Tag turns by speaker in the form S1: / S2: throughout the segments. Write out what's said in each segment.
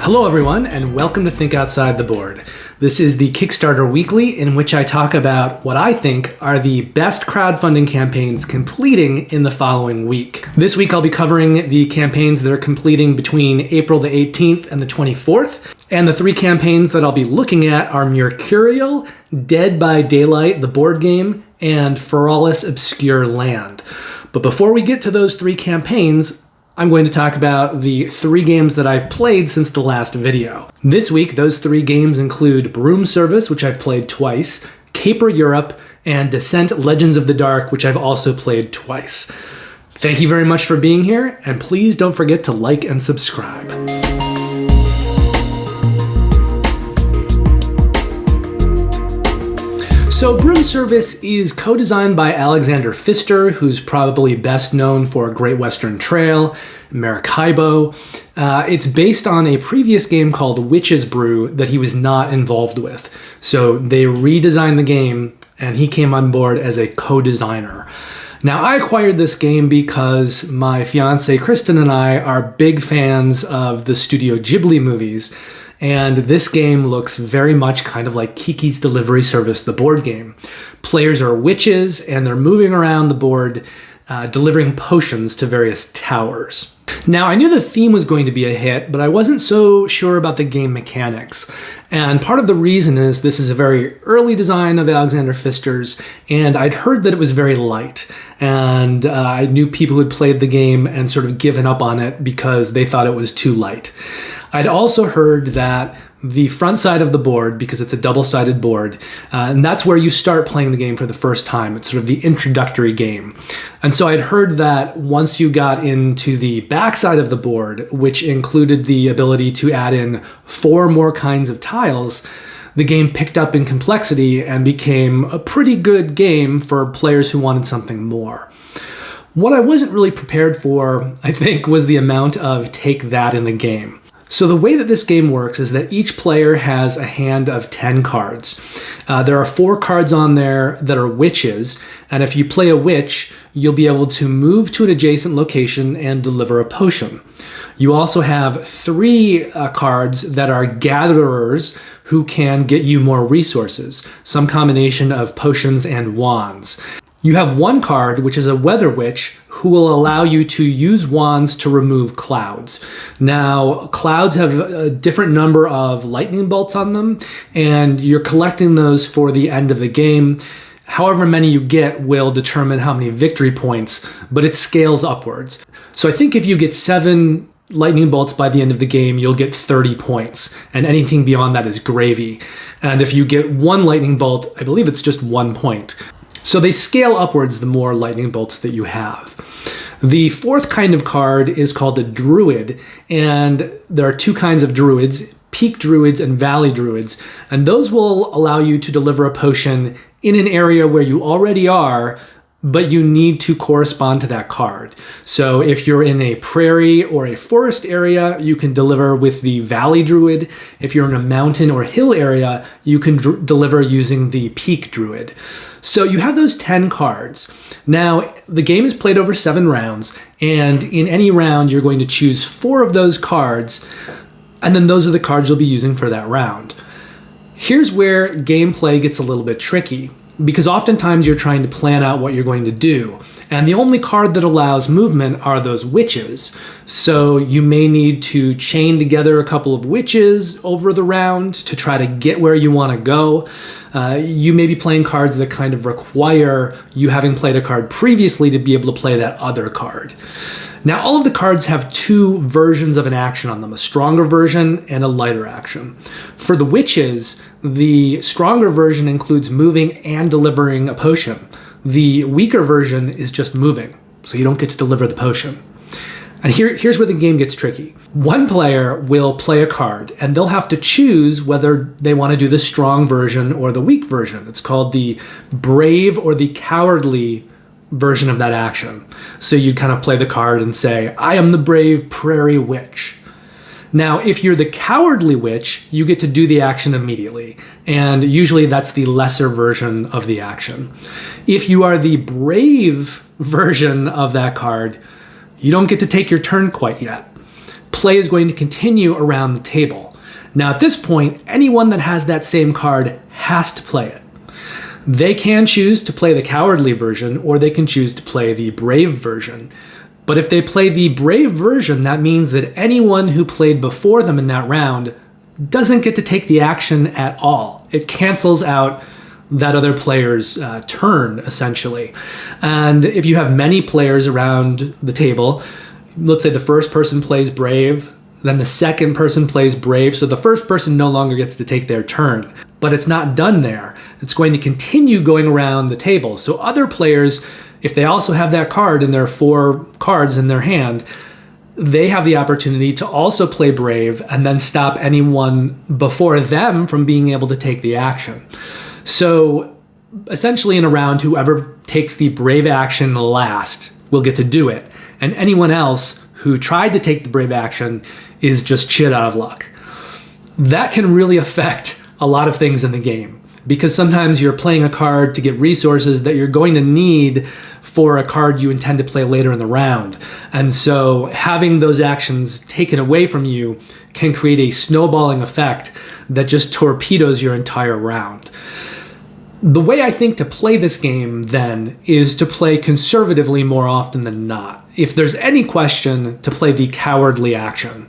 S1: Hello everyone, and welcome to Think Outside the Board. This is the Kickstarter Weekly, in which I talk about what I think are the best crowdfunding campaigns completing in the following week. This week I'll be covering the campaigns that are completing between April the 18th and the 24th, and the three campaigns that I'll be looking at are Mercurial, Dead by Daylight, the board game, and Feralis Obscure Land. But before we get to those three campaigns, I'm going to talk about the three games that I've played since the last video. This week, those three games include Broom Service, which I've played twice, Caper Europe, and Descent Legends of the Dark, which I've also played twice. Thank you very much for being here, and please don't forget to like and subscribe. So Broom Service is co-designed by Alexander Pfister, who's probably best known for Great Western Trail, Maracaibo. It's based on a previous game called Witch's Brew that he was not involved with. So they redesigned the game, and he came on board as a co-designer. Now, I acquired this game because my fiance Kristen and I are big fans of the Studio Ghibli movies, and this game looks very much kind of like Kiki's Delivery Service, the board game. Players are witches, and they're moving around the board, delivering potions to various towers. Now, I knew the theme was going to be a hit, but I wasn't so sure about the game mechanics. And part of the reason is this is a very early design of Alexander Pfister's, and I'd heard that it was very light. And I knew people who had played the game and sort of given up on it because they thought it was too light. I'd also heard that the front side of the board, because it's a double-sided board, and that's where you start playing the game for the first time. It's sort of the introductory game. And so I'd heard that once you got into the back side of the board, which included the ability to add in 4 more kinds of tiles, the game picked up in complexity and became a pretty good game for players who wanted something more. What I wasn't really prepared for, I think, was the amount of take that in the game. So the way that this game works is that each player has a hand of 10 cards. There are 4 cards on there that are witches, and if you play a witch, you'll be able to move to an adjacent location and deliver a potion. You also have 3 cards that are gatherers who can get you more resources, some combination of potions and wands. You have 1 card, which is a weather witch, who will allow you to use wands to remove clouds. Now, clouds have a different number of lightning bolts on them, and you're collecting those for the end of the game. However many you get will determine how many victory points, but it scales upwards. So I think if you get 7 lightning bolts by the end of the game, you'll get 30 points, and anything beyond that is gravy. And if you get 1 lightning bolt, I believe it's just 1 point. So they scale upwards the more lightning bolts that you have. The 4th kind of card is called a druid, and there are 2 kinds of druids, peak druids and valley druids, and those will allow you to deliver a potion in an area where you already are, but you need to correspond to that card. So if you're in a prairie or a forest area, you can deliver with the valley druid. If you're in a mountain or hill area, you can deliver using the peak druid. So you have those 10 cards. Now, the game is played over 7 rounds, and in any round, you're going to choose 4 of those cards, and then those are the cards you'll be using for that round. Here's where gameplay gets a little bit tricky, because oftentimes you're trying to plan out what you're going to do, and the only card that allows movement are those witches. So you may need to chain together a couple of witches over the round to try to get where you want to go. You may be playing cards that kind of require you having played a card previously to be able to play that other card. Now, all of the cards have 2 versions of an action on them, a stronger version and a lighter action. For the witches, the stronger version includes moving and delivering a potion. The weaker version is just moving, so you don't get to deliver the potion. And here's where the game gets tricky. 1 player will play a card, and they'll have to choose whether they want to do the strong version or the weak version. It's called the brave or the cowardly version of that action. So you'd kind of play the card and say, I am the brave prairie witch. Now, if you're the cowardly witch, you get to do the action immediately, and usually that's the lesser version of the action. If you are the brave version of that card, you don't get to take your turn quite yet. play is going to continue around the table. Now at this point, anyone that has that same card has to play it. They can choose to play the cowardly version, or they can choose to play the brave version. But if they play the brave version, that means that anyone who played before them in that round doesn't get to take the action at all. It cancels out that other player's turn, essentially. And if you have many players around the table, let's say the first person plays brave, then the second person plays brave, so the first person no longer gets to take their turn. But it's not done there. It's going to continue going around the table. So other players, if they also have that card and there are 4 cards in their hand, they have the opportunity to also play brave and then stop anyone before them from being able to take the action. So essentially in a round, whoever takes the brave action last will get to do it. And anyone else who tried to take the brave action is just shit out of luck. That can really affect a lot of things in the game, because sometimes you're playing a card to get resources that you're going to need for a card you intend to play later in the round. And so having those actions taken away from you can create a snowballing effect that just torpedoes your entire round. The way I think to play this game, then, is to play conservatively more often than not. If there's any question, to play the cowardly action.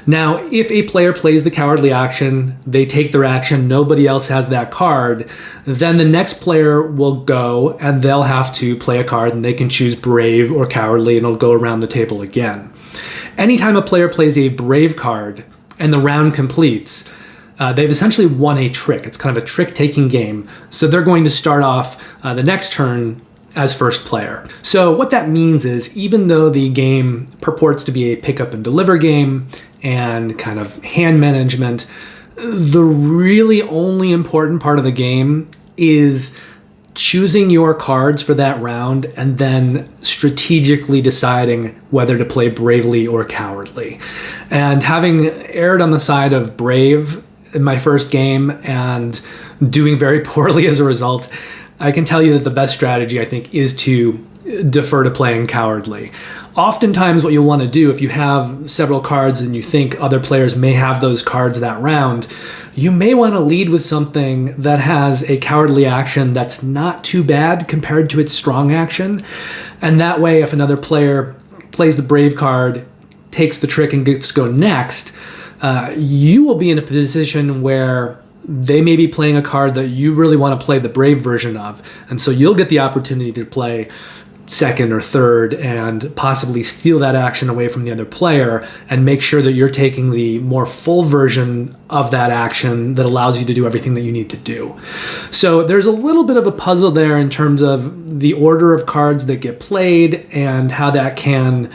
S1: Now, if a player plays the cowardly action, they take their action, nobody else has that card, then the next player will go and they'll have to play a card and they can choose brave or cowardly and it'll go around the table again. Anytime a player plays a brave card and the round completes, they've essentially won a trick. It's kind of a trick-taking game. So they're going to start off the next turn as first player. So what that means is, even though the game purports to be a pick up and deliver game and kind of hand management, the really only important part of the game is choosing your cards for that round and then strategically deciding whether to play bravely or cowardly. And having erred on the side of brave in my first game and doing very poorly as a result, I can tell you that the best strategy, I think, is to defer to playing cowardly. Oftentimes what you'll want to do if you have several cards and you think other players may have those cards that round, you may want to lead with something that has a cowardly action that's not too bad compared to its strong action. And that way, if another player plays the brave card, takes the trick and gets to go next, you will be in a position where they may be playing a card that you really want to play the brave version of. And so you'll get the opportunity to play second or third and possibly steal that action away from the other player and make sure that you're taking the more full version of that action that allows you to do everything that you need to do. So there's a little bit of a puzzle there in terms of the order of cards that get played and how that can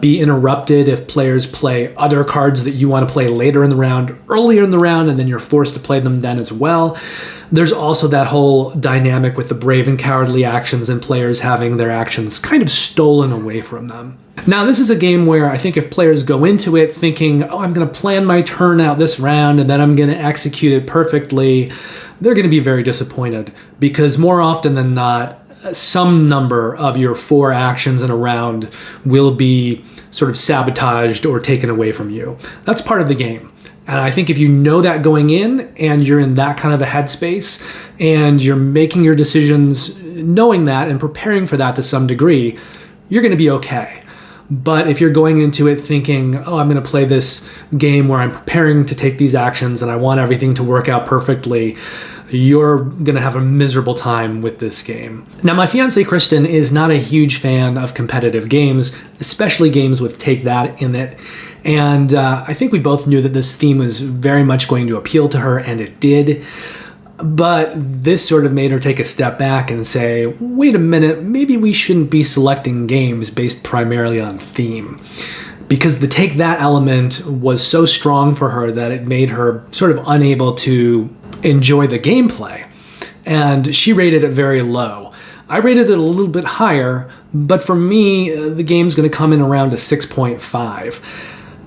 S1: be interrupted if players play other cards that you want to play later in the round, earlier in the round, and then you're forced to play them then as well. There's also that whole dynamic with the brave and cowardly actions and players having their actions kind of stolen away from them. Now, this is a game where I think if players go into it thinking, oh, I'm going to plan my turn out this round and then I'm going to execute it perfectly, they're going to be very disappointed, because more often than not, some number of your 4 actions in a round will be sort of sabotaged or taken away from you. That's part of the game. And I think if you know that going in and you're in that kind of a headspace and you're making your decisions knowing that and preparing for that to some degree, you're going to be okay. But if you're going into it thinking, oh, I'm going to play this game where I'm preparing to take these actions and I want everything to work out perfectly, you're going to have a miserable time with this game. Now, my fiancée, Kristen, is not a huge fan of competitive games, especially games with Take That in it. And I think we both knew that this theme was very much going to appeal to her, and it did. But this sort of made her take a step back and say, wait a minute, maybe we shouldn't be selecting games based primarily on theme. Because the Take That element was so strong for her that it made her sort of unable to enjoy the gameplay. And she rated it very low. I rated it a little bit higher, but for me, the game's going to come in around a 6.5.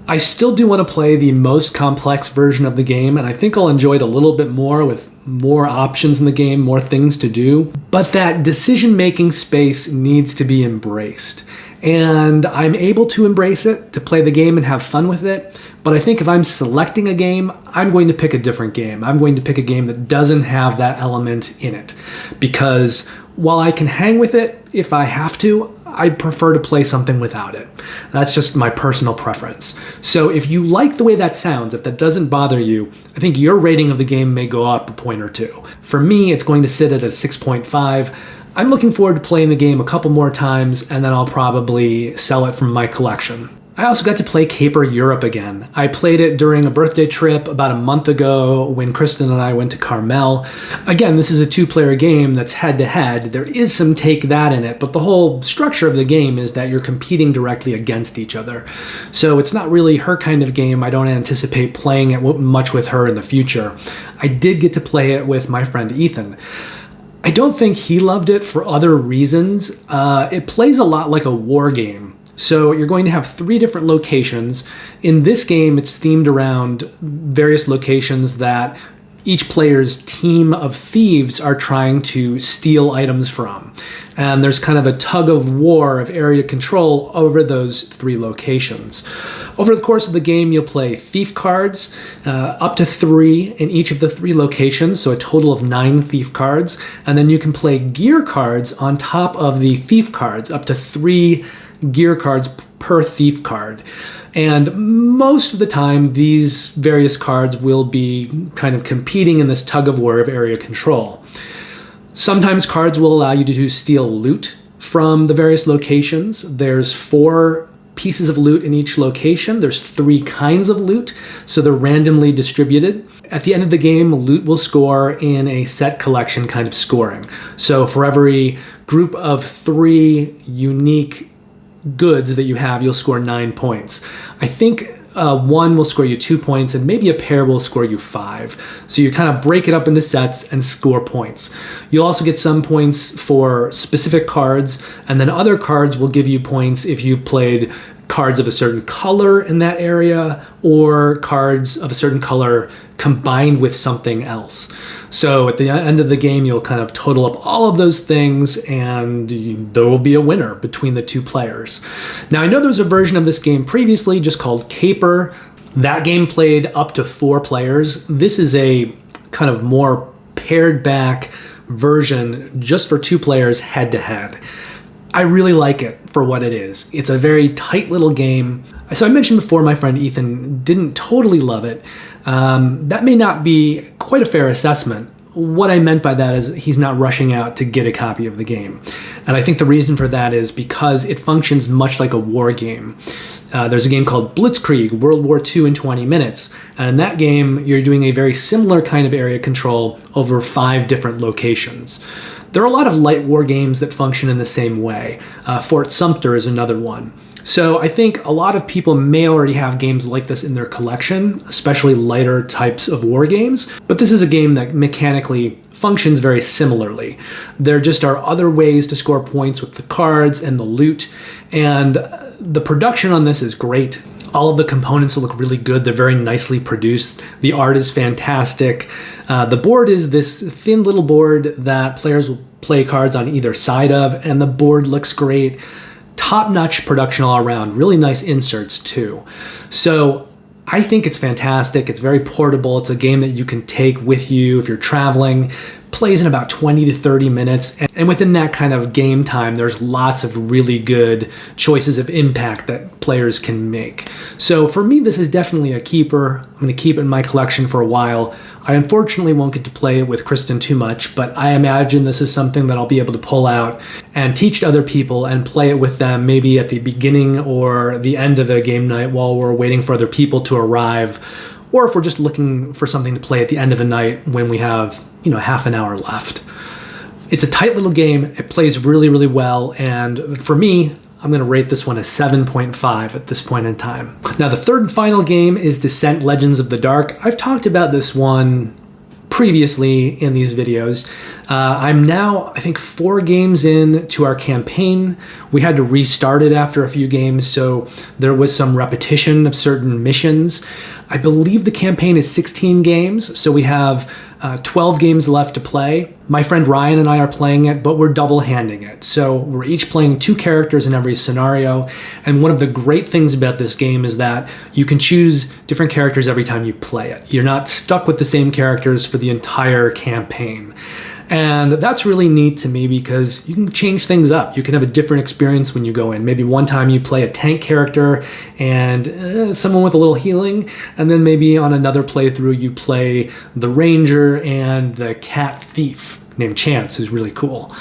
S1: I still do want to play the most complex version of the game, and I think I'll enjoy it a little bit more with more options in the game, more things to do. But that decision-making space needs to be embraced. and I'm able to embrace it, to play the game and have fun with it. But I think if I'm selecting a game, I'm going to pick a different game. I'm going to pick a game that doesn't have that element in it, because while I can hang with it if I have to, I prefer to play something without it. That's just my personal preference. So if you like the way that sounds, if that doesn't bother you, I think your rating of the game may go up a point or two. For me, it's going to sit at a 6.5. I'm looking forward to playing the game a couple more times, and then I'll probably sell it from my collection. I also got to play Caper Europe again. I played it during a birthday trip about a month ago when Kristen and I went to Carmel. Again, this is a two-player game that's head-to-head. There is some take that in it, but the whole structure of the game is that you're competing directly against each other. So it's not really her kind of game. I don't anticipate playing it much with her in the future. I did get to play it with my friend Ethan. I don't think he loved it for other reasons. It plays a lot like a war game. So you're going to have 3 different locations. In this game, it's themed around various locations that each player's team of thieves are trying to steal items from. And there's kind of a tug of war of area control over those 3 locations. Over the course of the game, you'll play thief cards, up to 3 in each of the 3 locations, so a total of 9 thief cards. And then you can play gear cards on top of the thief cards, up to 3 gear cards per thief card. And most of the time, these various cards will be kind of competing in this tug of war of area control. Sometimes cards will allow you to steal loot from the various locations. There's 4 pieces of loot in each location. There's 3 kinds of loot, so they're randomly distributed. At the end of the game, loot will score in a set collection kind of scoring. So for every group of 3 unique goods that you have, you'll score 9 points. I think one will score you 2 points, and maybe a pair will score you 5. So you kind of break it up into sets and score points. You'll also get some points for specific cards, and then other cards will give you points if you played cards of a certain color in that area, or cards of a certain color combined with something else. So at the end of the game, you'll kind of total up all of those things, and there will be a winner between the 2 players. Now, I know there was a version of this game previously just called Caper. That game played up to 4 players. This is a kind of more pared back version just for 2 players head to head. I really like it for what it is. It's a very tight little game. So I mentioned before my friend Ethan didn't totally love it. That may not be quite a fair assessment. What I meant by that is he's not rushing out to get a copy of the game. And I think the reason for that is because it functions much like a war game. There's a game called Blitzkrieg, World War II in 20 minutes. And in that game, you're doing a very similar kind of area control over 5 different locations. There are a lot of light war games that function in the same way. Fort Sumter is another one. So I think a lot of people may already have games like this in their collection, especially lighter types of war games. But this is a game that mechanically functions very similarly. There just are other ways to score points with the cards and the loot. And the production on this is great. All of the components look really good. They're very nicely produced. The art is fantastic. The board is this thin little board that players will play cards on either side of, and the board looks great. Top-notch production all around. Really nice inserts too. So I think it's fantastic. It's very portable. It's a game that you can take with you if you're traveling. Plays in about 20 to 30 minutes. And within that kind of game time, there's lots of really good choices of impact that players can make. So for me, this is definitely a keeper. I'm going to keep it in my collection for a while. I unfortunately won't get to play it with Kristen too much, but I imagine this is something that I'll be able to pull out and teach to other people and play it with them maybe at the beginning or the end of a game night while we're waiting for other people to arrive, or if we're just looking for something to play at the end of a night when we have, half an hour left. It's a tight little game. It plays really, really well, and for me, I'm going to rate this one a 7.5 at this point in time. Now, the third and final game is Descent: Legends of the Dark. I've talked about this one previously in these videos. I'm now, I think, 4 games in to our campaign. We had to restart it after a few games, so there was some repetition of certain missions. I believe the campaign is 16 games, so we have 12 games left to play. My friend Ryan and I are playing it, but we're double-handing it. So we're each playing 2 characters in every scenario. And one of the great things about this game is that you can choose different characters every time you play it. You're not stuck with the same characters for the entire campaign. And that's really neat to me because you can change things up. You can have a different experience when you go in. Maybe one time you play a tank character and someone with a little healing, and then maybe on another playthrough you play the ranger and the cat thief named Chance, who's really cool.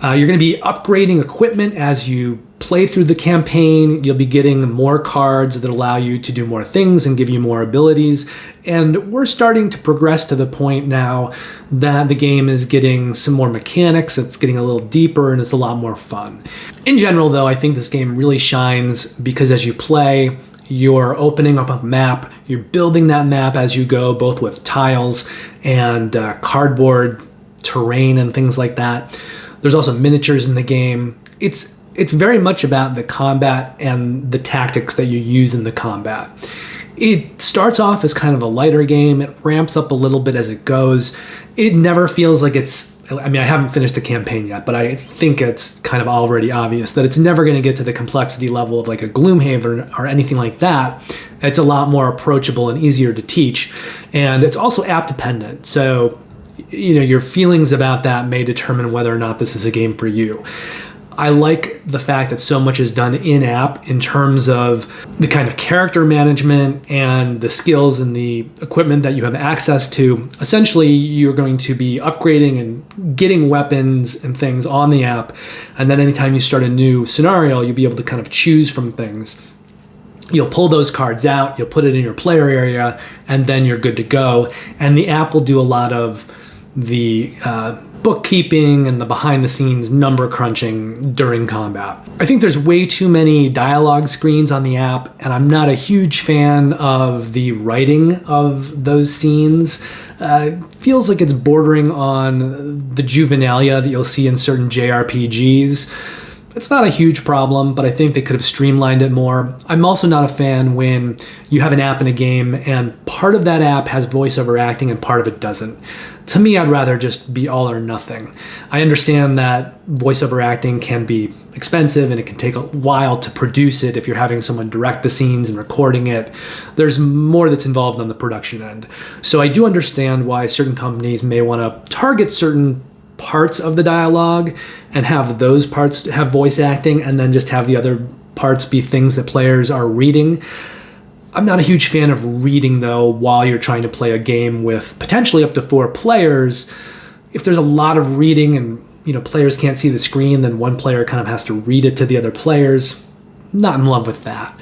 S1: You're going to be upgrading equipment as you play through the campaign. You'll be getting more cards that allow you to do more things and give you more abilities. And we're starting to progress to the point now that the game is getting some more mechanics. It's getting a little deeper and it's a lot more fun. In general, though, I think this game really shines because as you play, you're opening up a map. You're building that map as you go, both with tiles and cardboard terrain and things like that. There's also miniatures in the game. It's very much about the combat and the tactics that you use in the combat. It starts off as kind of a lighter game. It ramps up a little bit as it goes. It never feels like I haven't finished the campaign yet, but I think it's kind of already obvious that it's never going to get to the complexity level of like a Gloomhaven or anything like that. It's a lot more approachable and easier to teach. And it's also app dependent. So, your feelings about that may determine whether or not this is a game for you. I like the fact that so much is done in-app in terms of the kind of character management and the skills and the equipment that you have access to. Essentially, you're going to be upgrading and getting weapons and things on the app, and then anytime you start a new scenario, you'll be able to kind of choose from things. You'll pull those cards out, you'll put it in your player area, and then you're good to go. And the app will do a lot of the bookkeeping and the behind-the-scenes number crunching during combat. I think there's way too many dialogue screens on the app, and I'm not a huge fan of the writing of those scenes. Feels like it's bordering on the juvenilia that you'll see in certain JRPGs. It's not a huge problem, but I think they could have streamlined it more. I'm also not a fan when you have an app in a game and part of that app has voiceover acting and part of it doesn't. To me, I'd rather just be all or nothing. I understand that voiceover acting can be expensive and it can take a while to produce it if you're having someone direct the scenes and recording it. There's more that's involved on the production end. So I do understand why certain companies may want to target certain parts of the dialogue and have those parts have voice acting and then just have the other parts be things that players are reading. I'm not a huge fan of reading, though, while you're trying to play a game with potentially up to 4 players. If there's a lot of reading and players can't see the screen, then one player kind of has to read it to the other players. Not in love with that.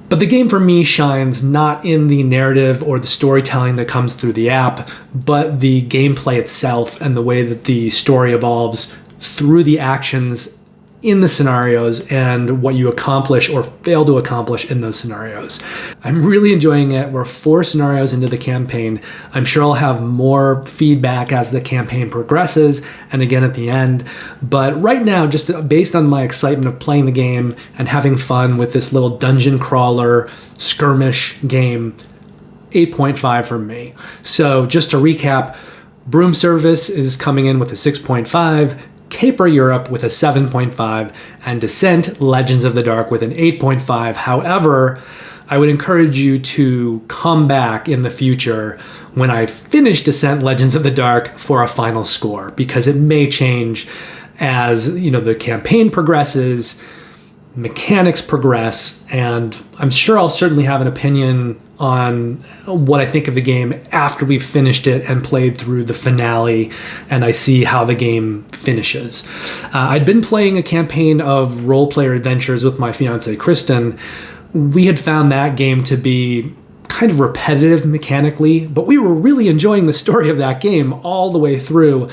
S1: But the game for me shines not in the narrative or the storytelling that comes through the app, but the gameplay itself and the way that the story evolves through the actions in the scenarios and what you accomplish or fail to accomplish in those scenarios. I'm really enjoying it. We're 4 scenarios into the campaign. I'm sure I'll have more feedback as the campaign progresses and again at the end. But right now, just based on my excitement of playing the game and having fun with this little dungeon crawler skirmish game, 8.5 from me. So just to recap, Broom Service is coming in with a 6.5, Caper Europe with a 7.5, and Descent Legends of the Dark with an 8.5. However, I would encourage you to come back in the future when I finish Descent Legends of the Dark for a final score, because it may change as the campaign progresses, mechanics progress, and I'm sure I'll certainly have an opinion on what I think of the game after we've finished it and played through the finale and I see how the game finishes. I'd been playing a campaign of role-player adventures with my fiancée Kristen. We had found that game to be kind of repetitive mechanically, but we were really enjoying the story of that game all the way through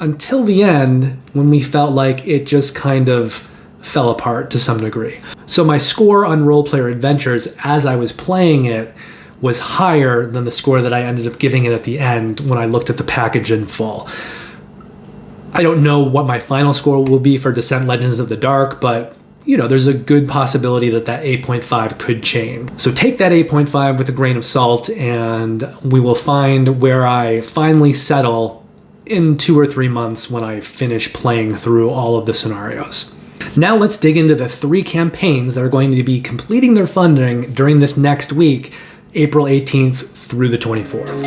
S1: until the end, when we felt like it just kind of fell apart to some degree. So my score on Role Player Adventures as I was playing it was higher than the score that I ended up giving it at the end when I looked at the package in full. I don't know what my final score will be for Descent Legends of the Dark, but there's a good possibility that 8.5 could change. So take that 8.5 with a grain of salt, and we will find where I finally settle in 2 or 3 months when I finish playing through all of the scenarios. Now let's dig into the 3 campaigns that are going to be completing their funding during this next week, April 18th through the 24th.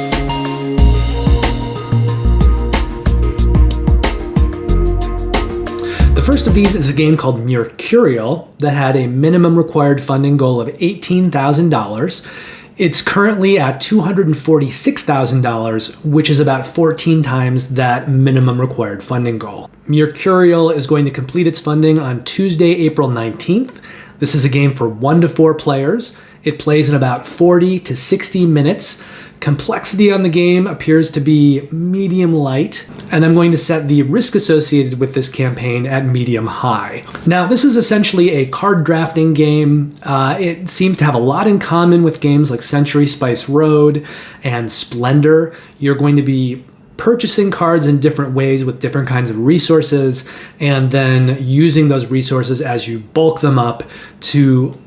S1: The first of these is a game called Mercurial that had a minimum required funding goal of $18,000. It's currently at $246,000, which is about 14 times that minimum required funding goal. Mercurial is going to complete its funding on Tuesday, April 19th. This is a game for 1 to 4 players. It plays in about 40 to 60 minutes. Complexity on the game appears to be medium light, and I'm going to set the risk associated with this campaign at medium high. Now, this is essentially a card drafting game. It seems to have a lot in common with games like Century Spice Road and Splendor. You're going to be purchasing cards in different ways with different kinds of resources, and then using those resources as you bulk them up to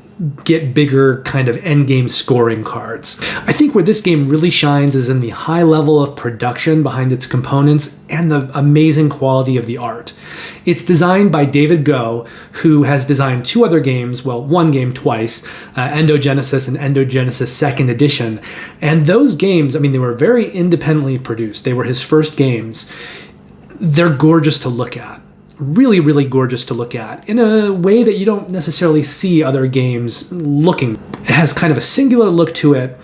S1: get bigger kind of endgame scoring cards. I think where this game really shines is in the high level of production behind its components and the amazing quality of the art. It's designed by David Go, who has designed 2 other games, well, 1 game twice, Endogenesis and Endogenesis 2nd Edition. And those games, they were very independently produced. They were his first games. They're gorgeous to look at. Really, really gorgeous to look at in a way that you don't necessarily see other games looking. It has kind of a singular look to it,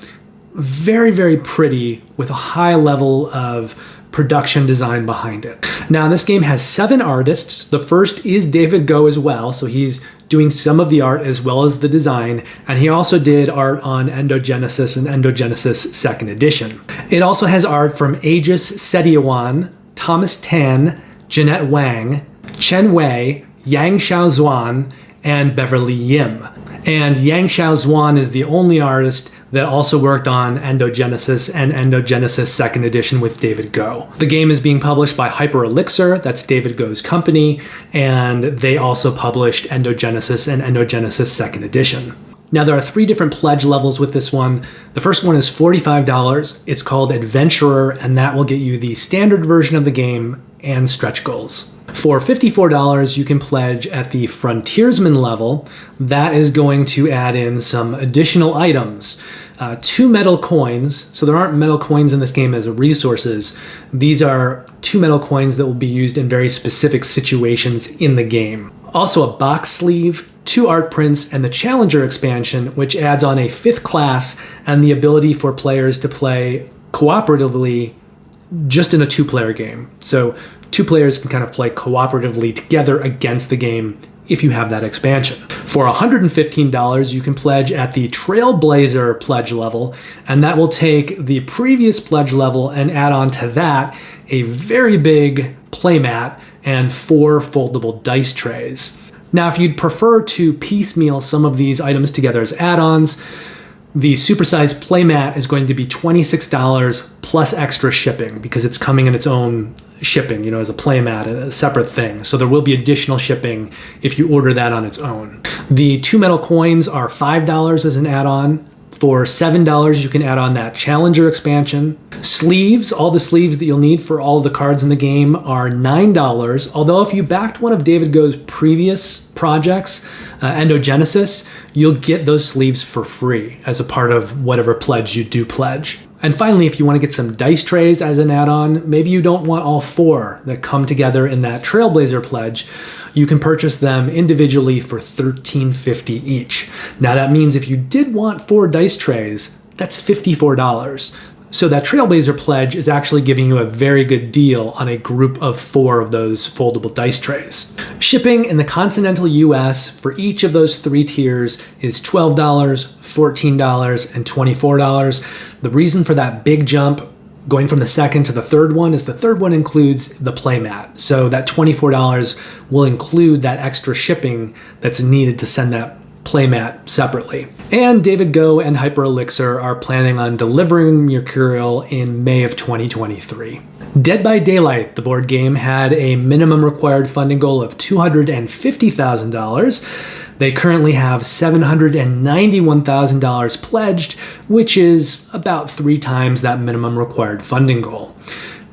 S1: very, very pretty, with a high level of production design behind it. Now, this game has 7 artists. The first is David Go as well, so he's doing some of the art as well as the design, and he also did art on Endogenesis and Endogenesis 2nd Edition. It also has art from Aegis Setiawan, Thomas Tan, Jeanette Wang, Chen Wei, Yang Xiaozuan, and Beverly Yim. And Yang Xiaozuan is the only artist that also worked on Endogenesis and Endogenesis 2nd Edition with David Go. The game is being published by Hyper Elixir, that's David Go's company, and they also published Endogenesis and Endogenesis 2nd Edition. Now, there are 3 different pledge levels with this one. The first one is $45. It's called Adventurer, and that will get you the standard version of the game and stretch goals. For $54, you can pledge at the Frontiersman level. That is going to add in some additional items. 2 metal coins. So there aren't metal coins in this game as resources. These are 2 metal coins that will be used in very specific situations in the game. Also a box sleeve, 2 art prints, and the Challenger expansion, which adds on a 5th class and the ability for players to play cooperatively just in a 2-player game. So 2 players can kind of play cooperatively together against the game if you have that expansion. For $115, you can pledge at the Trailblazer pledge level, and that will take the previous pledge level and add on to that a very big playmat and 4 foldable dice trays. Now, if you'd prefer to piecemeal some of these items together as add-ons, the supersized playmat is going to be $26 plus extra shipping because it's coming in its own shipping, as a playmat, a separate thing. So there will be additional shipping if you order that on its own. The 2 metal coins are $5 as an add-on. For $7, you can add on that Challenger expansion. Sleeves, all the sleeves that you'll need for all the cards in the game are $9. Although if you backed one of David Go's previous projects, Endogenesis, you'll get those sleeves for free as a part of whatever pledge you do pledge. And finally, if you want to get some dice trays as an add-on, maybe you don't want all 4 that come together in that Trailblazer pledge, you can purchase them individually for $13.50 each. Now that means if you did want 4 dice trays, that's $54. So that Trailblazer pledge is actually giving you a very good deal on a group of 4 of those foldable dice trays. Shipping in the continental US for each of those 3 tiers is $12, $14, and $24. The reason for that big jump going from the second to the third one is the third one includes the playmat. So that $24 will include that extra shipping that's needed to send that playmat separately. And David Go and Hyper Elixir are planning on delivering Mercurial in May of 2023. Dead by Daylight, the board game, had a minimum required funding goal of $250,000. They currently have $791,000 pledged, which is about 3 times that minimum required funding goal.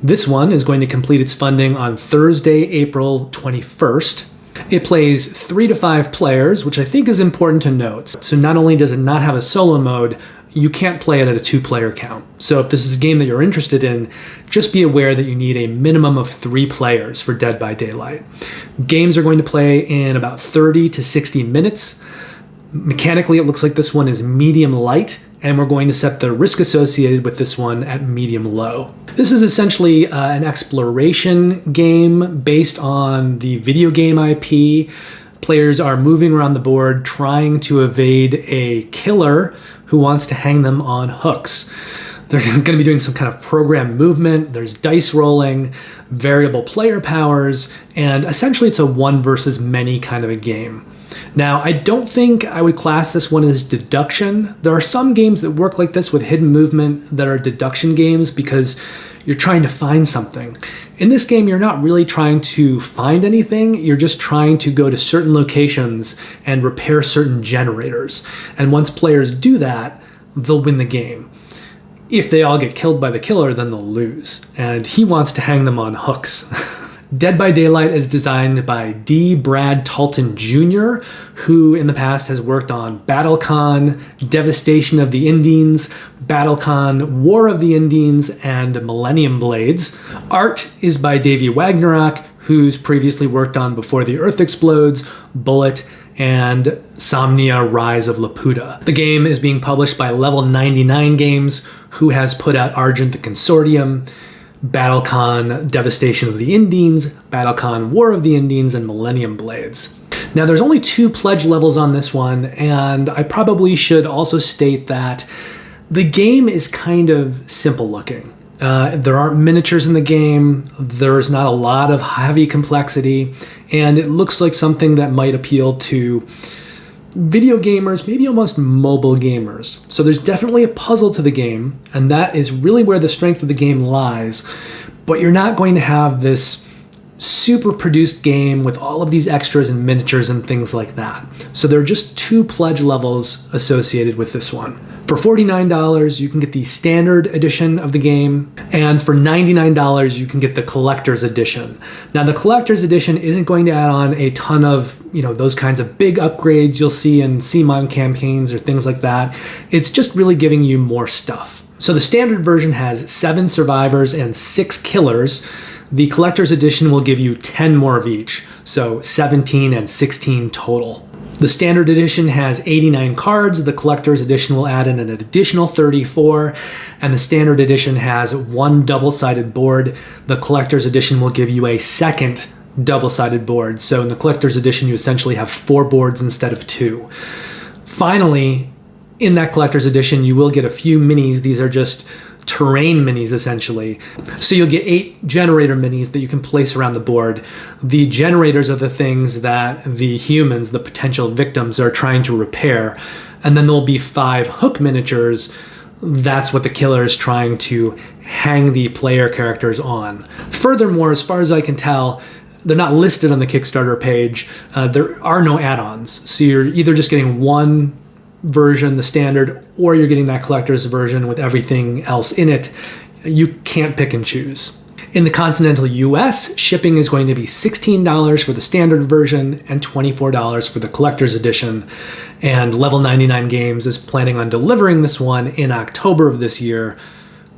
S1: This one is going to complete its funding on Thursday, April 21st. It plays 3 to 5 players, which I think is important to note. So not only does it not have a solo mode, you can't play it at a 2-player count. So if this is a game that you're interested in, just be aware that you need a minimum of 3 players for Dead by Daylight. Games are going to play in about 30 to 60 minutes. Mechanically, it looks like this one is medium light, and we're going to set the risk associated with this one at medium low. This is essentially an exploration game based on the video game IP. Players are moving around the board trying to evade a killer who wants to hang them on hooks. They're going to be doing some kind of program movement, there's dice rolling, variable player powers, and essentially it's a one versus many kind of a game. Now, I don't think I would class this one as deduction. There are some games that work like this with hidden movement that are deduction games because you're trying to find something. In this game, you're not really trying to find anything, you're just trying to go to certain locations and repair certain generators. And once players do that, they'll win the game. If they all get killed by the killer, then they'll lose. And he wants to hang them on hooks. Dead by Daylight is designed by D. Brad Talton Jr., who in the past has worked on BattleCon, Devastation of the Indians, BattleCon, War of the Indians, and Millennium Blades. Art is by Davey Wagnerock, who's previously worked on Before the Earth Explodes, Bullet, and Somnia Rise of Laputa. The game is being published by Level 99 Games, who has put out Argent the Consortium, BattleCon, Devastation of the Indians, BattleCon, War of the Indians, and Millennium Blades. Now, there's only 2 pledge levels on this one, and I probably should also state that the game is kind of simple looking. There aren't miniatures in the game, there's not a lot of heavy complexity, and it looks like something that might appeal to video gamers, maybe almost mobile gamers. So there's definitely a puzzle to the game, and that is really where the strength of the game lies. But you're not going to have this super produced game with all of these extras and miniatures and things like that. So there are just 2 pledge levels associated with this one. For $49, you can get the standard edition of the game, and for $99, you can get the collector's edition. Now, the collector's edition isn't going to add on a ton of, those kinds of big upgrades you'll see in CMON campaigns or things like that. It's just really giving you more stuff. So the standard version has 7 survivors and 6 killers. The collector's edition will give you 10 more of each, so 17 and 16 total. The standard edition has 89 cards, the collector's edition will add in an additional 34, and the standard edition has 1 double-sided board. The collector's edition will give you a second double-sided board, so in the collector's edition you essentially have 4 boards instead of 2. Finally, in that collector's edition you will get a few minis. These are just terrain minis essentially. So you'll get 8 generator minis that you can place around the board. The generators are the things that the humans, the potential victims, are trying to repair. And then there'll be 5 hook miniatures. That's what the killer is trying to hang the player characters on. Furthermore, as far as I can tell, they're not listed on the Kickstarter page. There are no add-ons. So you're either just getting one version, the standard, or you're getting that collector's version with everything else in it. You can't pick and choose. In the continental US, shipping is going to be $16 for the standard version and $24 for the collector's edition. And Level 99 Games is planning on delivering this one in October of this year,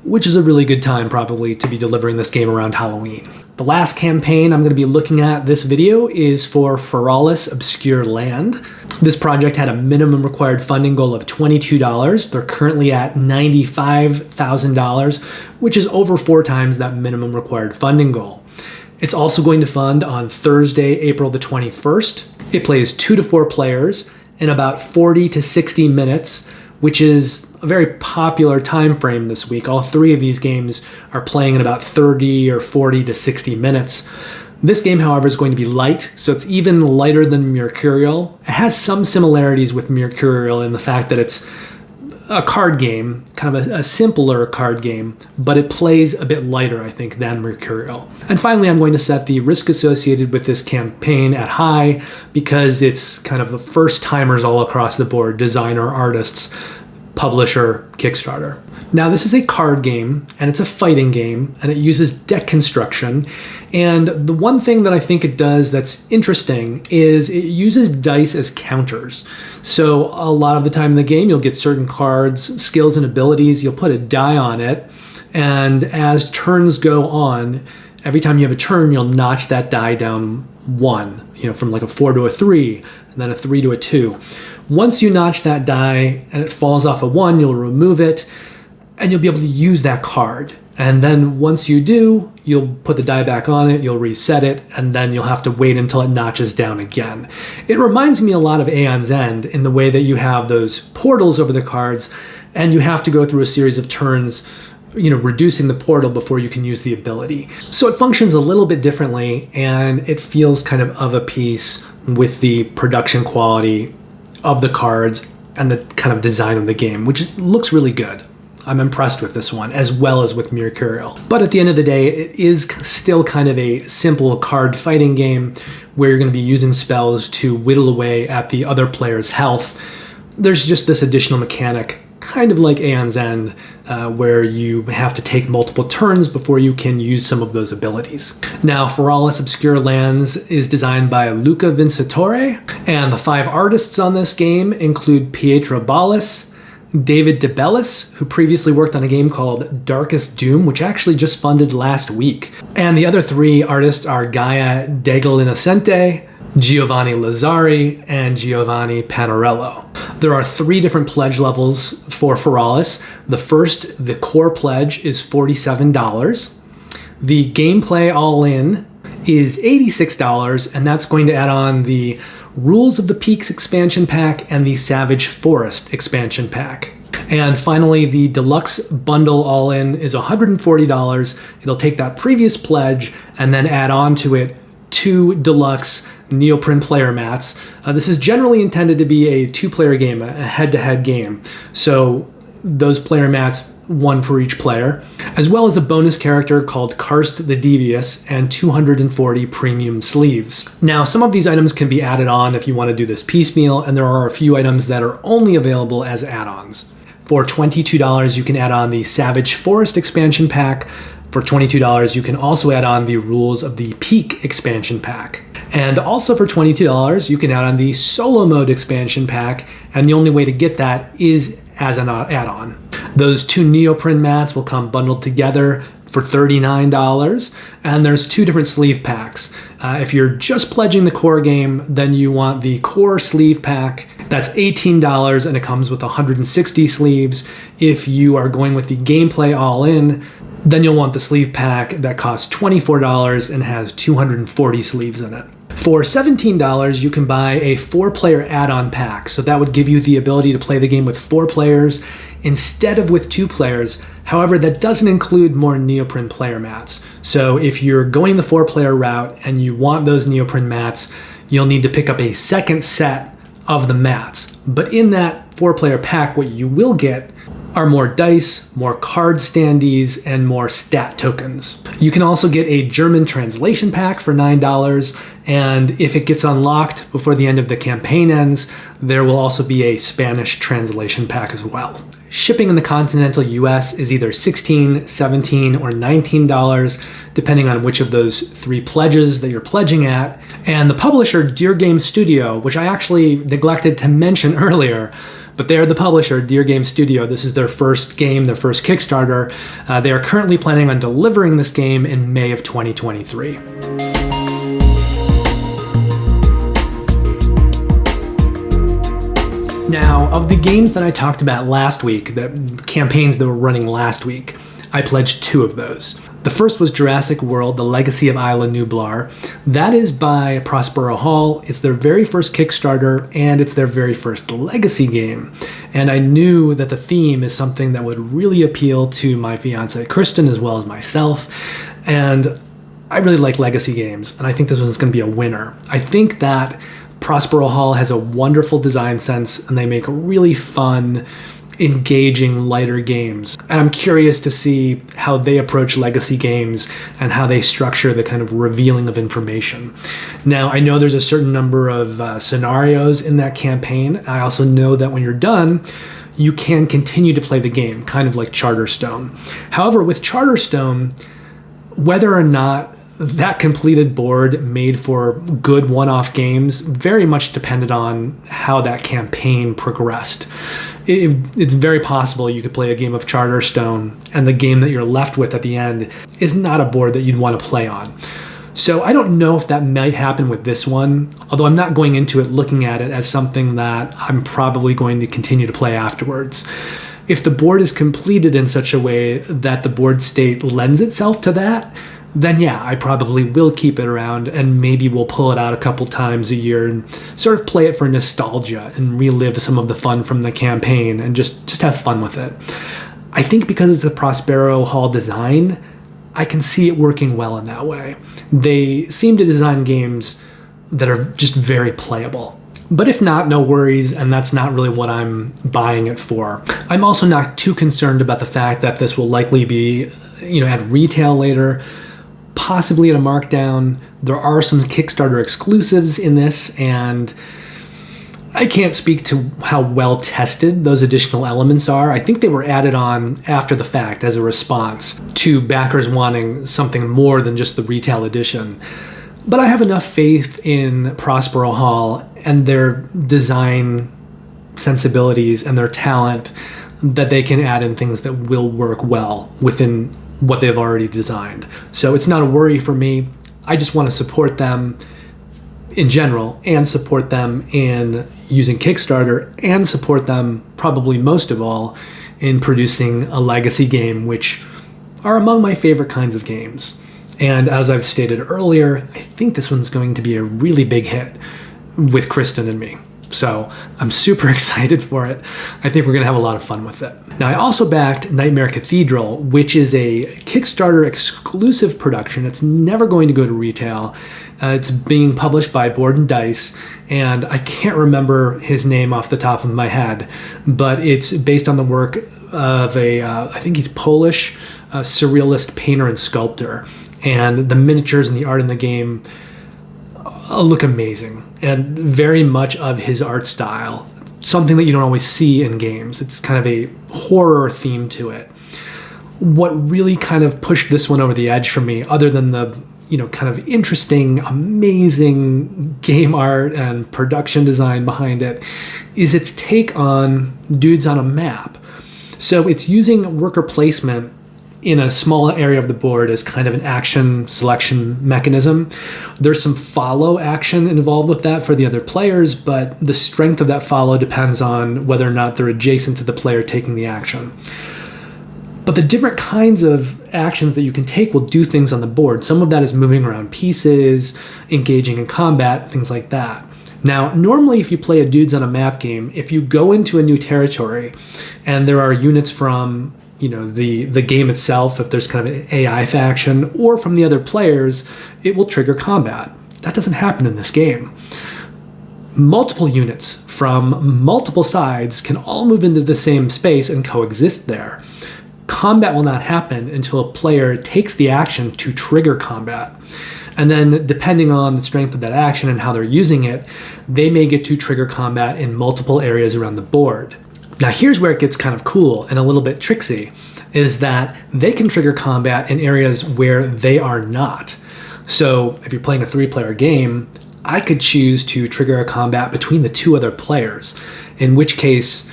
S1: which is a really good time probably to be delivering this game around Halloween. The last campaign I'm going to be looking at this video is for Feralis Obscure Land. This project had a minimum required funding goal of $22. They're currently at $95,000, which is over 4 times that minimum required funding goal. It's also going to fund on Thursday, April the 21st. It plays 2 to 4 players in about 40 to 60 minutes, which is a very popular time frame this week. All 3 of these games are playing in about 30 or 40 to 60 minutes. This game, however, is going to be light, so it's even lighter than Mercurial. It has some similarities with Mercurial in the fact that it's a card game, kind of a simpler card game, but it plays a bit lighter, I think, than Mercurial. And finally, I'm going to set the risk associated with this campaign at high because it's kind of the first timers all across the board, designer, artists, publisher, Kickstarter. Now, this is a card game, and it's a fighting game, and it uses deck construction. And the one thing that I think it does that's interesting is it uses dice as counters. So a lot of the time in the game, you'll get certain cards, skills, and abilities. You'll put a die on it, and as turns go on, every time you have a turn, you'll notch that die down 1, from like a 4 to a 3, and then a 3 to a 2. Once you notch that die and it falls off a 1, you'll remove it, and you'll be able to use that card. And then once you do, you'll put the die back on it, you'll reset it, and then you'll have to wait until it notches down again. It reminds me a lot of Aeon's End in the way that you have those portals over the cards, and you have to go through a series of turns, reducing the portal before you can use the ability. So it functions a little bit differently, and it feels kind of a piece with the production quality of the cards and the kind of design of the game, which looks really good. I'm impressed with this one, as well as with Mercurial. But at the end of the day, it is still kind of a simple card fighting game where you're going to be using spells to whittle away at the other player's health. There's just this additional mechanic, kind of like Aeon's End, where you have to take multiple turns before you can use some of those abilities. Now, Feralis Obscure Lands is designed by Luca Vincitore, and the 5 artists on this game include Pietro Ballas, David DeBellis, who previously worked on a game called Darkest Doom, which actually just funded last week. And the other 3 artists are Gaia Degel Innocente, Giovanni Lazzari, and Giovanni Panarello. There are 3 different pledge levels for Feralis. The first, the core pledge, is $47. The gameplay all-in is $86, and that's going to add on the Rules of the Peaks expansion pack and the Savage Forest expansion pack. And finally, the deluxe bundle all-in is $140. It'll take that previous pledge and then add on to it 2 deluxe neoprene player mats. This is generally intended to be a 2-player game, a head-to-head game. So those player mats, 1 for each player, as well as a bonus character called Karst the Devious and 240 premium sleeves. Now, some of these items can be added on if you want to do this piecemeal, and there are a few items that are only available as add-ons. For $22, you can add on the Savage Forest expansion pack. For $22, you can also add on the Rules of the Peak expansion pack. And also for $22, you can add on the Solo Mode expansion pack, and the only way to get that is as an add-on. Those 2 neoprene mats will come bundled together for $39, and there's 2 different sleeve packs. If you're just pledging the core game, then you want the core sleeve pack. That's $18, and it comes with 160 sleeves. If you are going with the gameplay all-in, then you'll want the sleeve pack that costs $24 and has 240 sleeves in it. For $17, you can buy a 4-player add-on pack. So that would give you the ability to play the game with 4 players instead of with 2 players. However, that doesn't include more neoprene player mats. So if you're going the 4-player route and you want those neoprene mats, you'll need to pick up a second set of the mats. But in that 4-player pack, what you will get are more dice, more card standees, and more stat tokens. You can also get a German translation pack for $9, and if it gets unlocked before the end of the campaign ends, there will also be a Spanish translation pack as well. Shipping in the continental US is either $16, $17, or $19, depending on which of those 3 pledges that you're pledging at. And the publisher, Dear Game Studio, which I actually neglected to mention earlier, but they are the publisher, Dear Game Studio. This is their first game, their first Kickstarter. They are currently planning on delivering this game in May of 2023. Now, of the games that I talked about last week, the campaigns that were running last week, I pledged 2 of those. The first was Jurassic World, The Legacy of Isla Nublar. That is by Prospero Hall. It's their very first Kickstarter, and it's their very first legacy game. And I knew that the theme is something that would really appeal to my fiancée, Kristen, as well as myself. And I really like legacy games, and I think this one's going to be a winner. I think that Prospero Hall has a wonderful design sense, and they make really fun engaging, lighter games. And I'm curious to see how they approach legacy games and how they structure the kind of revealing of information. Now, I know there's a certain number of scenarios in that campaign. I also know that when you're done, you can continue to play the game, kind of like Charterstone. However, with Charterstone, whether or not that completed board made for good one-off games very much depended on how that campaign progressed. It's very possible you could play a game of Charterstone and the game that you're left with at the end is not a board that you'd want to play on. So I don't know if that might happen with this one, although I'm not going into it looking at it as something that I'm probably going to continue to play afterwards. If the board is completed in such a way that the board state lends itself to that, then yeah, I probably will keep it around and maybe we'll pull it out a couple times a year and sort of play it for nostalgia and relive some of the fun from the campaign and just have fun with it. I think because it's a Prospero Hall design, I can see it working well in that way. They seem to design games that are just very playable. But if not, no worries, and that's not really what I'm buying it for. I'm also not too concerned about the fact that this will likely be, at retail later, possibly at a markdown. There are some Kickstarter exclusives in this, and I can't speak to how well tested those additional elements are. I think they were added on after the fact as a response to backers wanting something more than just the retail edition. But I have enough faith in Prospero Hall and their design sensibilities and their talent that they can add in things that will work well within what they've already designed. So it's not a worry for me. I just want to support them in general and support them in using Kickstarter and support them probably most of all in producing a legacy game, which are among my favorite kinds of games. And as I've stated earlier, I think this one's going to be a really big hit with Kristen and me. So I'm super excited for it. I think we're going to have a lot of fun with it. Now, I also backed Nightmare Cathedral, which is a Kickstarter exclusive production. It's never going to go to retail. It's being published by Board and Dice, and I can't remember his name off the top of my head, but it's based on the work of I think he's Polish, surrealist painter and sculptor. And the miniatures and the art in the game look amazing and very much of his art style, something that you don't always see in games. It's kind of a horror theme to it. What really kind of pushed this one over the edge for me, other than the kind of interesting, amazing game art and production design behind it, is its take on dudes on a map. So it's using worker placement in a small area of the board as kind of an action selection mechanism. There's some follow action involved with that for the other players, but the strength of that follow depends on whether or not they're adjacent to the player taking the action. But the different kinds of actions that you can take will do things on the board. Some of that is moving around pieces, engaging in combat, things like that. Now, normally if you play a dudes on a map game, if you go into a new territory and there are units from the game itself, if there's kind of an AI faction, or from the other players, it will trigger combat. That doesn't happen in this game. Multiple units from multiple sides can all move into the same space and coexist there. Combat will not happen until a player takes the action to trigger combat. And then, depending on the strength of that action and how they're using it, they may get to trigger combat in multiple areas around the board. Now, here's where it gets kind of cool and a little bit tricksy, is that they can trigger combat in areas where they are not. So if you're playing a 3-player game, I could choose to trigger a combat between the 2 other players, in which case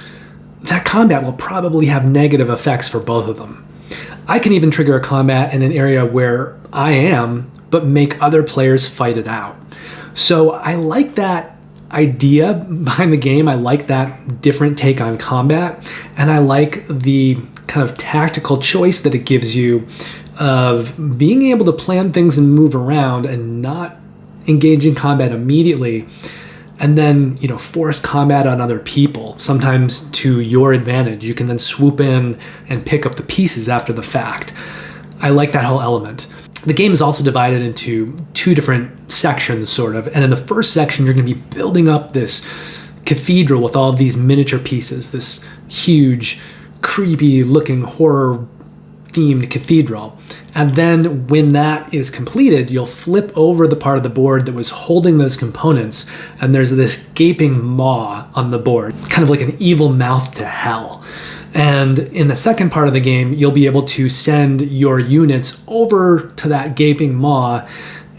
S1: that combat will probably have negative effects for both of them. I can even trigger a combat in an area where I am, but make other players fight it out. So I like that idea behind the game. I like that different take on combat, and I like the kind of tactical choice that it gives you of being able to plan things and move around and not engage in combat immediately, and then force combat on other people, sometimes to your advantage. You can then swoop in and pick up the pieces after the fact. I like that whole element. The game is also divided into 2 different sections, sort of. And in the first section, you're going to be building up this cathedral with all of these miniature pieces, this huge, creepy looking horror themed cathedral. And then when that is completed, you'll flip over the part of the board that was holding those components, and there's this gaping maw on the board, kind of like an evil mouth to hell. And in the second part of the game, you'll be able to send your units over to that gaping maw,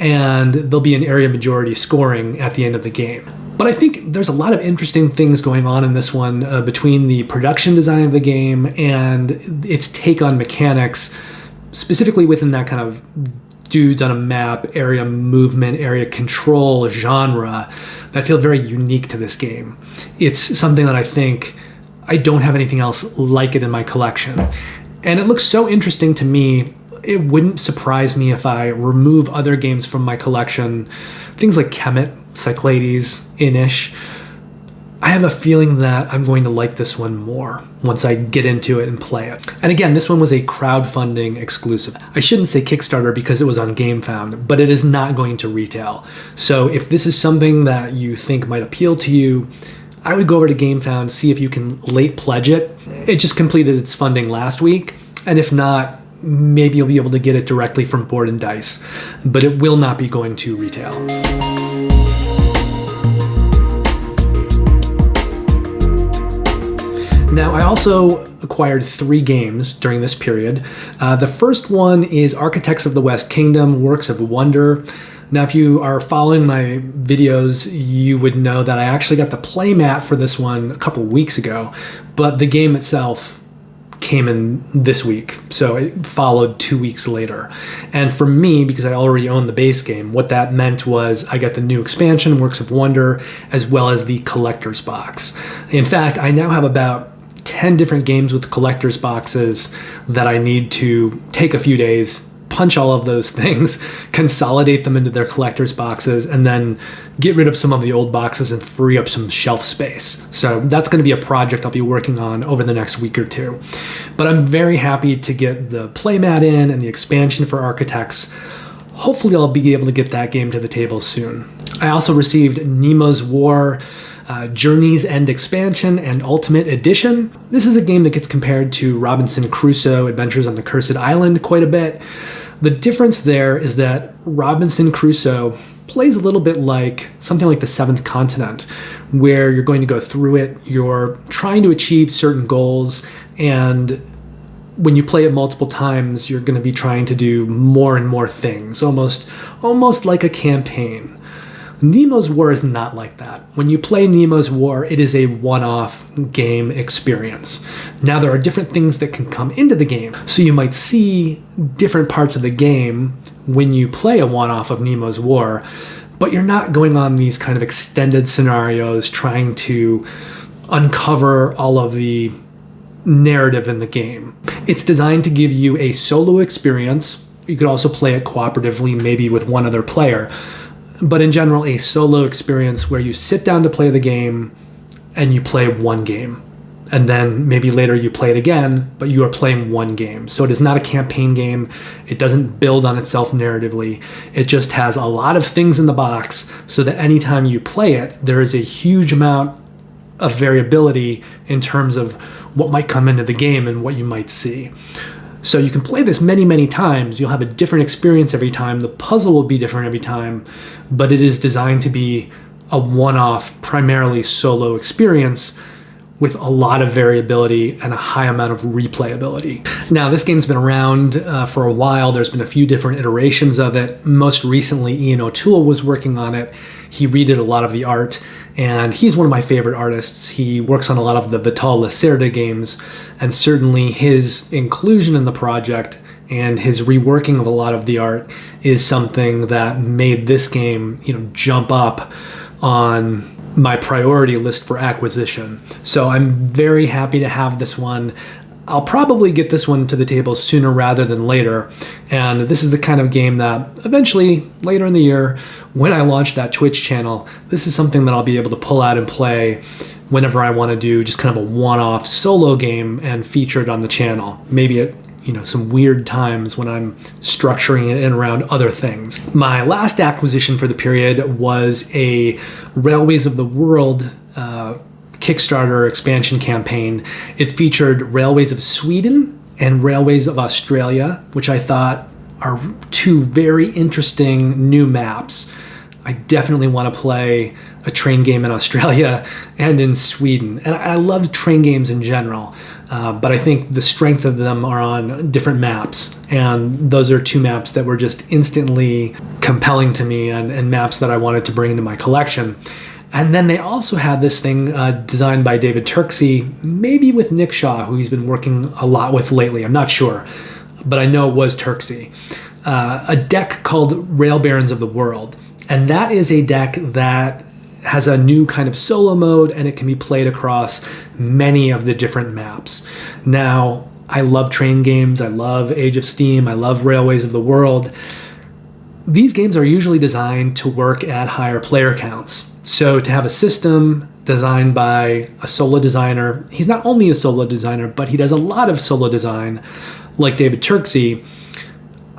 S1: and there'll be an area majority scoring at the end of the game. But I think there's a lot of interesting things going on in this one between the production design of the game and its take on mechanics, specifically within that kind of dudes on a map, area movement, area control genre that feel very unique to this game. It's something that I think I don't have anything else like it in my collection. And it looks so interesting to me, it wouldn't surprise me if I remove other games from my collection, things like Kemet, Cyclades, Inish. I have a feeling that I'm going to like this one more once I get into it and play it. And again, this one was a crowdfunding exclusive. I shouldn't say Kickstarter because it was on GameFound, but it is not going to retail. So if this is something that you think might appeal to you, I would go over to GameFound, see if you can late pledge it. It just completed its funding last week, and if not, maybe you'll be able to get it directly from Board and Dice, but it will not be going to retail. Now, I also acquired 3 games during this period. The first one is Architects of the West Kingdom, Works of Wonder. Now, if you are following my videos, you would know that I actually got the playmat for this one a couple weeks ago, but the game itself came in this week, so it followed 2 weeks later. And for me, because I already owned the base game, what that meant was I got the new expansion, Works of Wonder, as well as the collector's box. In fact, I now have about 10 different games with collector's boxes that I need to take a few days, punch all of those things, consolidate them into their collector's boxes, and then get rid of some of the old boxes and free up some shelf space. So that's going to be a project I'll be working on over the next week or two. But I'm very happy to get the playmat in and the expansion for Architects. Hopefully I'll be able to get that game to the table soon. I also received Nemo's War, Journey's End Expansion and Ultimate Edition. This is a game that gets compared to Robinson Crusoe Adventures on the Cursed Island quite a bit. The difference there is that Robinson Crusoe plays a little bit like something like the Seventh Continent, where you're going to go through it, you're trying to achieve certain goals, and when you play it multiple times, you're going to be trying to do more and more things, almost like a campaign. Nemo's War is not like that. When you play Nemo's War, it is a one-off game experience. Now, there are different things that can come into the game, so you might see different parts of the game when you play a one-off of Nemo's War, but you're not going on these kind of extended scenarios trying to uncover all of the narrative in the game. It's designed to give you a solo experience. You could also play it cooperatively, maybe with one other player, but in general, a solo experience where you sit down to play the game and you play one game. And then maybe later you play it again, but you are playing one game. So it is not a campaign game. It doesn't build on itself narratively. It just has a lot of things in the box so that anytime you play it, there is a huge amount of variability in terms of what might come into the game and what you might see. So you can play this many, many times. You'll have a different experience every time. The puzzle will be different every time, but it is designed to be a one-off, primarily solo experience with a lot of variability and a high amount of replayability. Now, this game's been around for a while. There's been a few different iterations of it. Most recently, Ian O'Toole was working on it. He redid a lot of the art, and he's one of my favorite artists. He works on a lot of the Vital Lacerda games, and certainly his inclusion in the project and his reworking of a lot of the art is something that made this game, jump up on my priority list for acquisition. So I'm very happy to have this one. I'll probably get this one to the table sooner rather than later. And this is the kind of game that eventually, later in the year, when I launch that Twitch channel, this is something that I'll be able to pull out and play whenever I want to do just kind of a one-off solo game and feature it on the channel. Maybe at some weird times when I'm structuring it in around other things. My last acquisition for the period was a Railways of the World Kickstarter expansion campaign. It featured Railways of Sweden and Railways of Australia, which I thought are two very interesting new maps. I definitely want to play a train game in Australia and in Sweden. And I love train games in general, but I think the strength of them are on different maps. And those are two maps that were just instantly compelling to me, and maps that I wanted to bring into my collection. And then they also had this thing designed by David Turksey, maybe with Nick Shaw, who he's been working a lot with lately. I'm not sure, but I know it was Turksey. A deck called Rail Barons of the World. And that is a deck that has a new kind of solo mode, and it can be played across many of the different maps. Now, I love train games. I love Age of Steam. I love Railways of the World. These games are usually designed to work at higher player counts. So to have a system designed by a solo designer, he's not only a solo designer, but he does a lot of solo design, like David Turksey.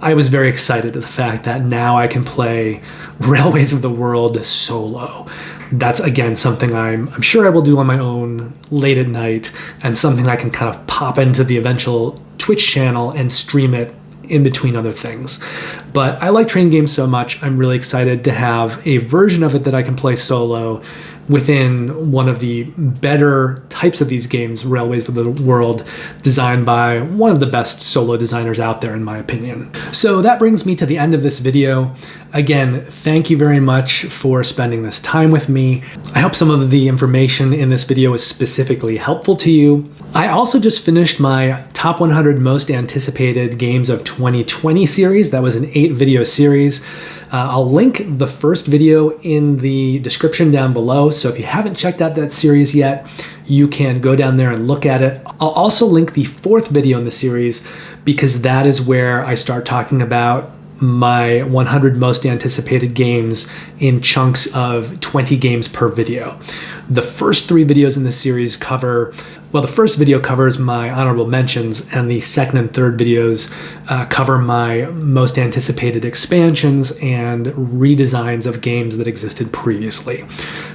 S1: I was very excited at the fact that now I can play Railways of the World solo. That's, again, something I'm sure I will do on my own late at night, and something I can kind of pop into the eventual Twitch channel and stream it in between other things. But I like train games so much, I'm really excited to have a version of it that I can play solo within one of the better types of these games, Railways of the World, designed by one of the best solo designers out there, in my opinion. So that brings me to the end of this video. Again, thank you very much for spending this time with me. I hope some of the information in this video was specifically helpful to you. I also just finished my Top 100 Most Anticipated Games of 2020 series. That was an 8-video series. I'll link the first video in the description down below, so if you haven't checked out that series yet, you can go down there and look at it. I'll also link the 4th video in the series, because that is where I start talking about my 100 most anticipated games in chunks of 20 games per video. The first 3 videos in this series cover, well, the first video covers my honorable mentions, and the second and third videos cover my most anticipated expansions and redesigns of games that existed previously.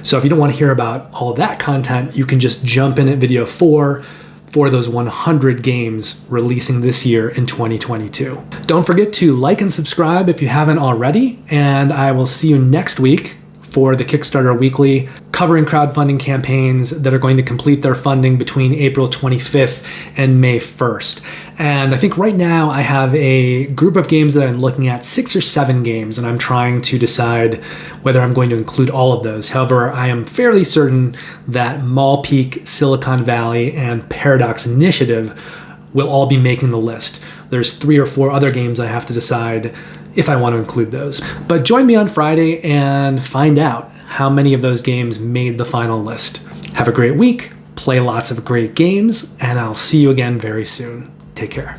S1: So if you don't want to hear about all of that content, you can just jump in at video 4 for those 100 games releasing this year in 2022. Don't forget to like and subscribe if you haven't already, and I will see you next week for the Kickstarter Weekly, covering crowdfunding campaigns that are going to complete their funding between April 25th and May 1st. And I think right now I have a group of games that I'm looking at, 6 or 7 games, and I'm trying to decide whether I'm going to include all of those. However, I am fairly certain that Mall Peak, Silicon Valley, and Paradox Initiative will all be making the list. There's 3 or 4 other games I have to decide if I want to include those. But join me on Friday and find out how many of those games made the final list. Have a great week, play lots of great games, and I'll see you again very soon. Take care.